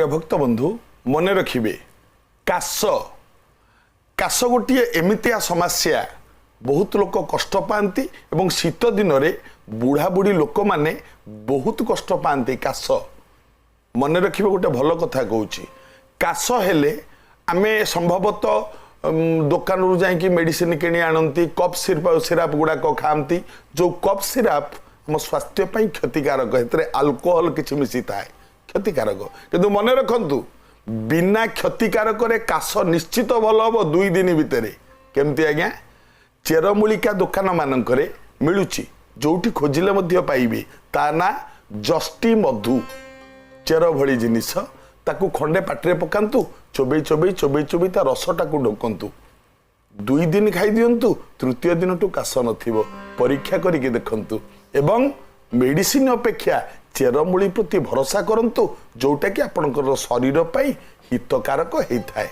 भक्त बंधु मन रखिए काश काश गोटे एमितिया समस्या बहुत लोक कष्ट पाती एवं शीत दिन में बुढ़ा बुढ़ी लोक माने बहुत कष्ट पाती काश मन रखिए गोटे भल कथा कहूँ काश हेले आमे संभवतः दुकान रू जाकि मेडिसिन किणी आनती कप सिराप गुड़ाक खाती जो कप सिराप आम स्वास्थ्य क्षतिकारक है आल्कोहल किसी मिसी थाए क्षतिकारक किंतु मन रखु बिना क्षतिकारक काश निश्चित भल हम 2 दिन भितर केमती आज्ञा चेरमूलिका दुकान मानक मिलूँ जोठी खोजिले पाइबे ता ना जस्टी मधु चेर भली जिनिस ताकू खंडे पाटे पकातु चोबई चोबई चोबई चोबई ता रसटा को ढोकतु 2 दिन खाई दिंतु तृतीय दिन टू काश नथिबो परीक्षा करके देखंतु एवं मेडिसिन अपेक्षा चेरमूली प्रति भरोसा करंतु जोटा कि आपनकर शरीर पाई हितकारक होता है।